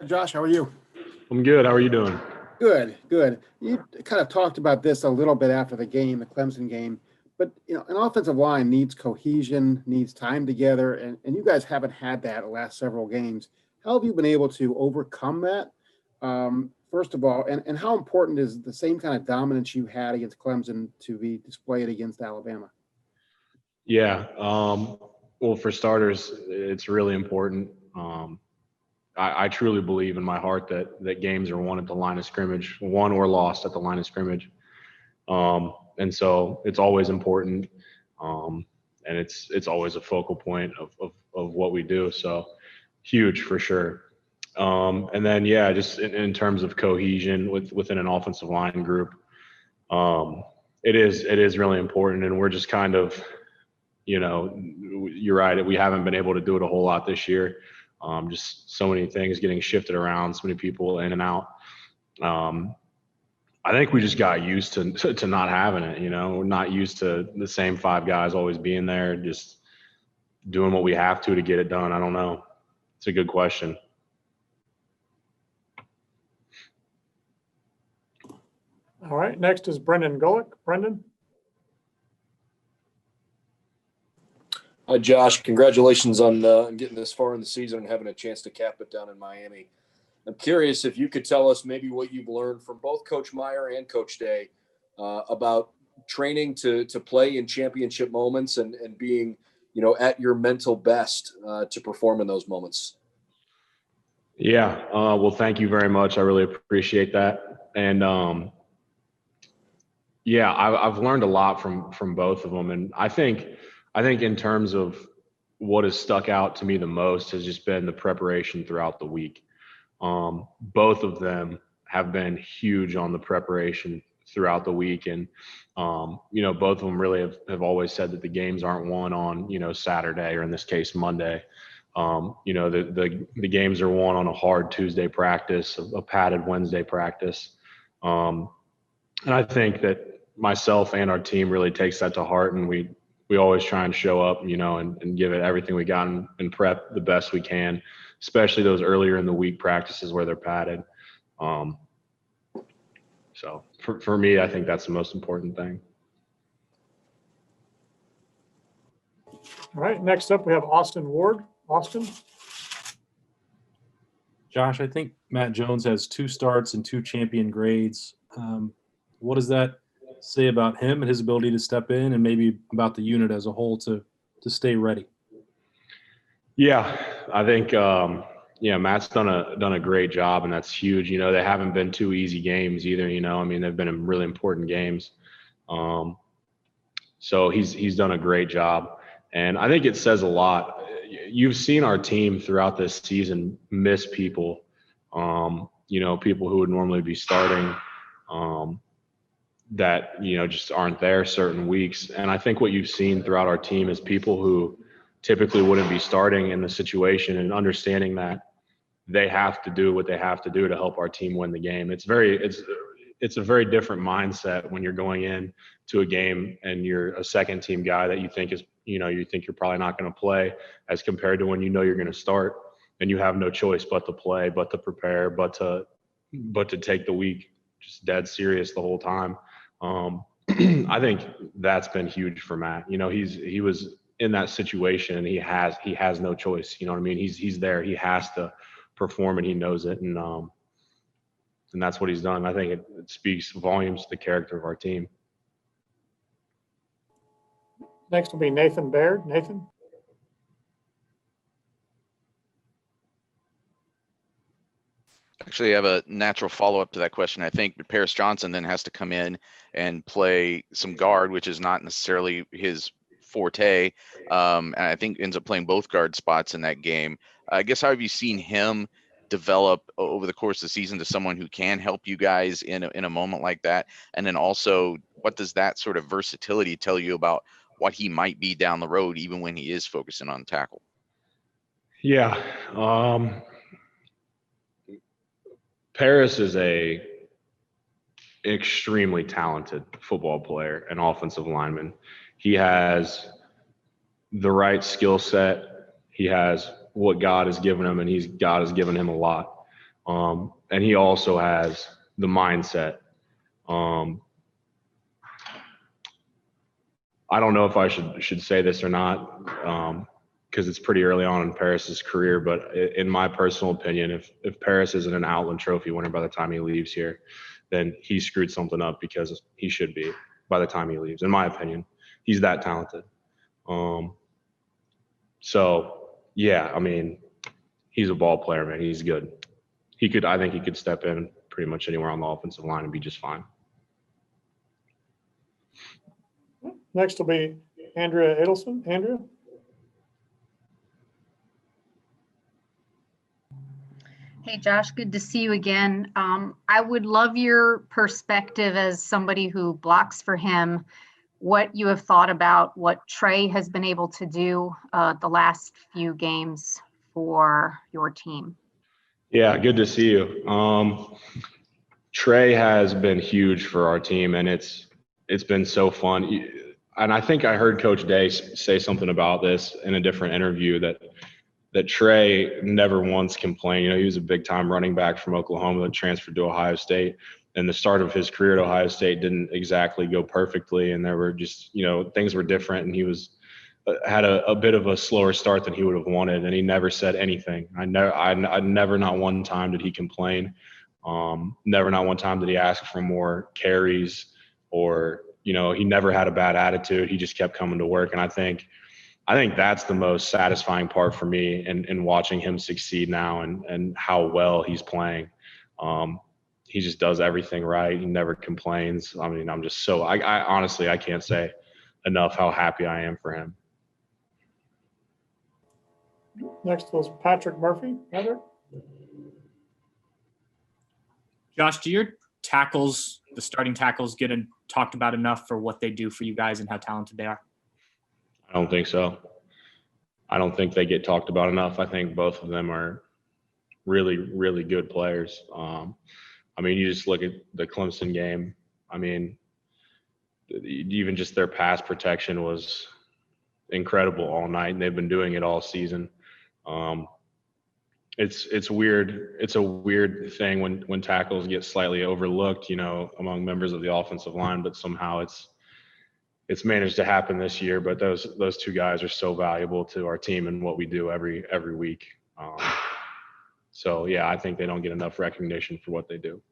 Josh, how are you? I'm good. How are you doing? Good, good. You kind of talked about this a little bit after the game, the Clemson game, but an offensive line needs cohesion, needs time together, and you guys haven't had that the last several games. How have you been able to overcome that? First of all, and how important is the same kind of dominance you had against Clemson to be displayed against Alabama? Yeah. Well, for starters, it's really important. I truly believe in my heart that games are won at the line of scrimmage, won or lost at the line of scrimmage. And so it's always important. Um, and it's always a focal point of what we do. So huge for sure. And then, yeah, just in terms of cohesion within an offensive line group, um, it is really important. And we're just kind of, you're right. We haven't been able to do it a whole lot this year. Just so many things getting shifted around, so many people in and out. Um, I think we just got used to not having it. We're not used to the same five guys always being there, just doing what we have to get it done. I don't know. It's a good question. All right, next is Brendan Golick. Brendan? Hi, Josh. Congratulations on getting this far in the season and having a chance to cap it down in Miami. I'm curious if you could tell us maybe what you've learned from both Coach Meyer and Coach Day about training to play in championship moments and being, at your mental best to perform in those moments. Yeah. Well, thank you very much. I really appreciate that. And yeah, I've learned a lot from both of them. And I think in terms of what has stuck out to me the most has just been the preparation throughout the week. Both of them have been huge on the preparation throughout the week. And, both of them really have always said that the games aren't won on, Saturday, or in this case, Monday. The games are won on a hard Tuesday practice, a padded Wednesday practice. And I think that myself and our team really takes that to heart, and we always try and show up, and give it everything we got and prep the best we can, especially those earlier in the week practices where they're padded. So for me, I think that's the most important thing. All right, next up we have Austin Ward. Austin? Josh, I think Matt Jones has 2 starts and 2 champion grades. What does that say about him and his ability to step in, and maybe about the unit as a whole to stay ready? Yeah, I think Matt's done a great job, and that's huge. They haven't been 2 easy games either. They've been really important games. So he's done a great job, and I think it says a lot. You've seen our team throughout this season miss people, people who would normally be starting, that, just aren't there certain weeks. And I think what you've seen throughout our team is people who typically wouldn't be starting in the situation, and understanding that they have to do what they have to do to help our team win the game. It's a very different mindset when you're going in to a game and you're a second team guy that you think you're probably not going to play, as compared to when you're going to start and you have no choice but to play, but to prepare, but to take the week just dead serious the whole time. I think that's been huge for Matt. He was in that situation, and he has no choice. You know what I mean? He's there. He has to perform, and he knows it. And that's what he's done. I think it speaks volumes to the character of our team. Next will be Nathan Baird. Nathan? Actually, I have a natural follow-up to that question. I think Paris Johnson then has to come in and play some guard, which is not necessarily his forte. And I think ends up playing both guard spots in that game. I guess, how have you seen him develop over the course of the season to someone who can help you guys in a moment like that? And then also, what does that sort of versatility tell you about what he might be down the road, even when he is focusing on tackle? Yeah. Paris is a extremely talented football player and offensive lineman. He has the right skill set. He has what God has given him, and God has given him a lot. And he also has the mindset. I don't know if I should say this or not, because it's pretty early on in Paris's career. But in my personal opinion, if Paris isn't an Outland Trophy winner by the time he leaves here, then he screwed something up, because he should be by the time he leaves. In my opinion, he's that talented. So yeah, I mean, he's a ball player, man. He's good. I think he could step in pretty much anywhere on the offensive line and be just fine. Next will be Andrea Edelson. Andrea? Hey, Josh, good to see you again. I would love your perspective as somebody who blocks for him, what you have thought about what Trey has been able to do the last few games for your team. Yeah, good to see you. Trey has been huge for our team, and it's been so fun. And I think I heard Coach Day say something about this in a different interview, that Trey never once complained. You know, he was a big-time running back from Oklahoma that transferred to Ohio State, and the start of his career at Ohio State didn't exactly go perfectly, and there were just, things were different, and he had a bit of a slower start than he would have wanted, and he never said anything. I never, not one time did he complain. Never, not one time did he ask for more carries, or he never had a bad attitude. He just kept coming to work, and I think that's the most satisfying part for me in watching him succeed now, and how well he's playing. He just does everything right. He never complains. I mean, I'm just I honestly, I can't say enough how happy I am for him. Next was Patrick Murphy. Patrick? Josh, do your tackles, the starting tackles, get talked about enough for what they do for you guys and how talented they are? I don't think so. I don't think they get talked about enough. I think both of them are really, really good players. I mean, you just look at the Clemson game. I mean, even just their pass protection was incredible all night, and they've been doing it all season. It's weird. It's a weird thing when tackles get slightly overlooked, among members of the offensive line, but somehow it's managed to happen this year. But those two guys are so valuable to our team and what we do every week. So yeah, I think they don't get enough recognition for what they do.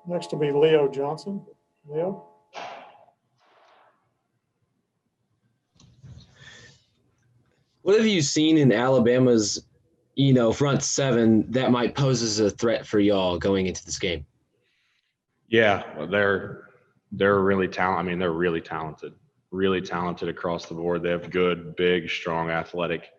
Next will be Leo Johnson. Leo? What have you seen in Alabama's, front seven that might pose as a threat for y'all going into this game? Yeah, they're really talented. I mean, they're really talented across the board. They have good, big, strong, athletic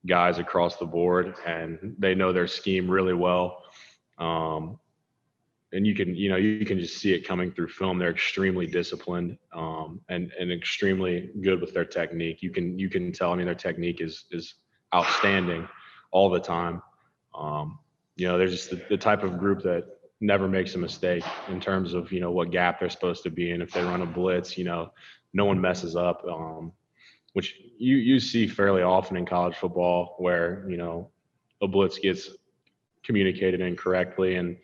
guys across the board, and they know their scheme really well. And you can just see it coming through film. They're extremely disciplined, and extremely good with their technique. You can tell. I mean, their technique is outstanding all the time. They're just the type of group that never makes a mistake in terms of what gap they're supposed to be in. If they run a blitz, no one messes up, which you see fairly often in college football, where a blitz gets communicated incorrectly and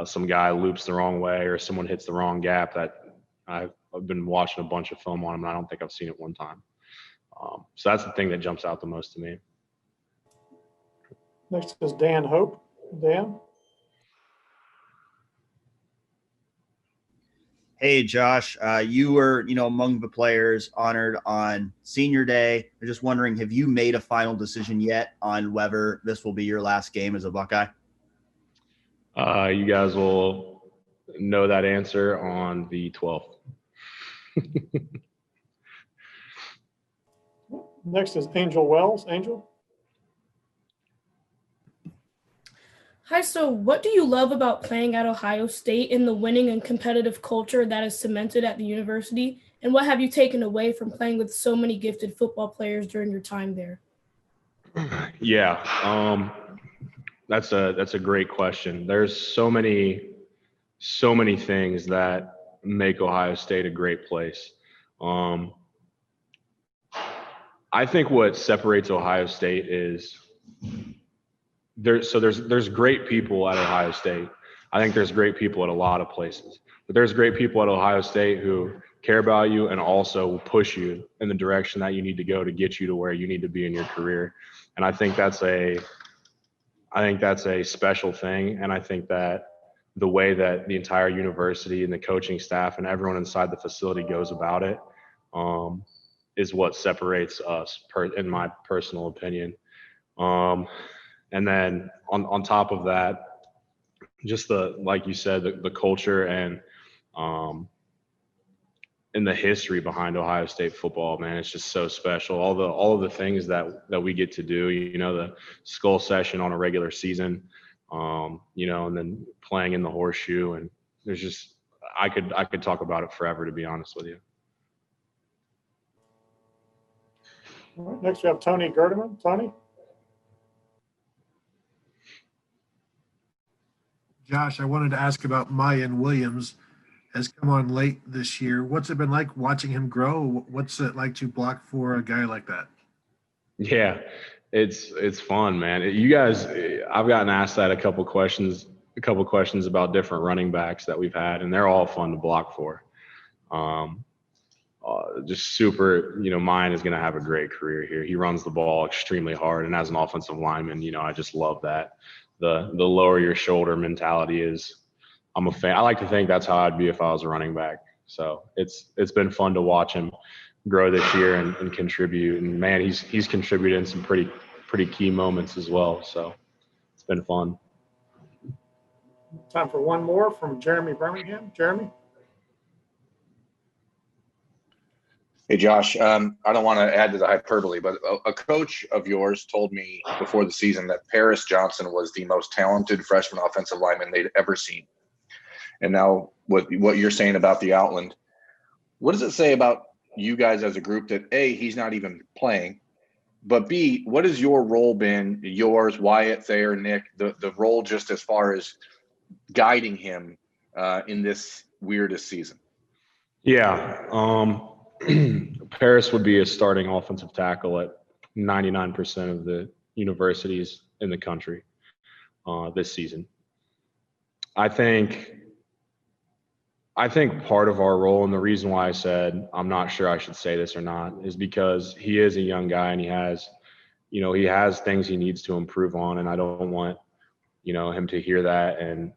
some guy loops the wrong way, or someone hits the wrong gap. That I've been watching a bunch of film on him, and I don't think I've seen it one time. So that's the thing that jumps out the most to me. Next is Dan Hope. Dan? Hey, Josh, you were, among the players honored on Senior Day. I'm just wondering, have you made a final decision yet on whether this will be your last game as a Buckeye? You guys will know that answer on the 12th. Next is Angel Wells. Angel? Hi, so what do you love about playing at Ohio State in the winning and competitive culture that is cemented at the university? And what have you taken away from playing with so many gifted football players during your time there? Yeah, that's a great question. There's so many things that make Ohio State a great place. I think what separates Ohio State is there's great people at Ohio State. I think there's great people at a lot of places, but there's great people at Ohio State who care about you and also will push you in the direction that you need to go to get you to where you need to be in your career. And I think that's a special thing. And I think that the way that the entire university and the coaching staff and everyone inside the facility goes about it is what separates us, in my personal opinion. And then on top of that, just like you said, the culture and the history behind Ohio State football, man, it's just so special. All of the things that we get to do, the skull session on a regular season, and then playing in the horseshoe, and there's just I could talk about it forever, to be honest with you. All right, next we have Tony Gerdeman. Tony? Josh, I wanted to ask about Mayan Williams. Has come on late this year. What's it been like watching him grow? What's it like to block for a guy like that? Yeah, it's fun, man. You guys, I've gotten asked that a couple questions about different running backs that we've had, and they're all fun to block for. Just super, Mayan is going to have a great career here. He runs the ball extremely hard, and as an offensive lineman, I just love that. The lower your shoulder mentality is. I'm a fan. I like to think that's how I'd be if I was a running back. So it's been fun to watch him grow this year and contribute. And man, he's contributed in some pretty key moments as well. So it's been fun. Time for one more from Jeremy Birmingham. Jeremy? Hey, Josh, I don't want to add to the hyperbole, but a coach of yours told me before the season that Paris Johnson was the most talented freshman offensive lineman they'd ever seen. And now what you're saying about the Outland, what does it say about you guys as a group that A, he's not even playing, but B, what has your role been, yours, Wyatt, Thayer, Nick, the role just as far as guiding him in this weirdest season? Yeah. Paris would be a starting offensive tackle at 99% of the universities in the country this season. I think part of our role, and the reason why I said I'm not sure I should say this or not, is because he is a young guy and he has things he needs to improve on, and I don't want, him to hear that and,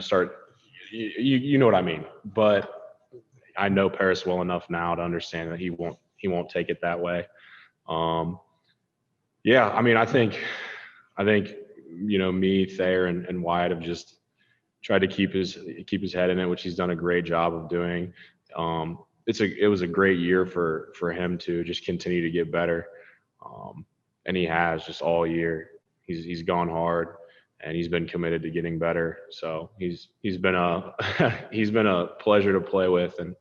start, you know what I mean. But I know Paris well enough now to understand that he won't take it that way. Yeah, I mean, I think, me, Thayer, and Wyatt have just tried to keep his head in it, which he's done a great job of doing. It was a great year for him to just continue to get better. And he has just all year. He's gone hard and he's been committed to getting better. So he's been a pleasure to play with, and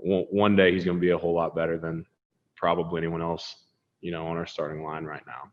one day he's going to be a whole lot better than probably anyone else, on our starting line right now.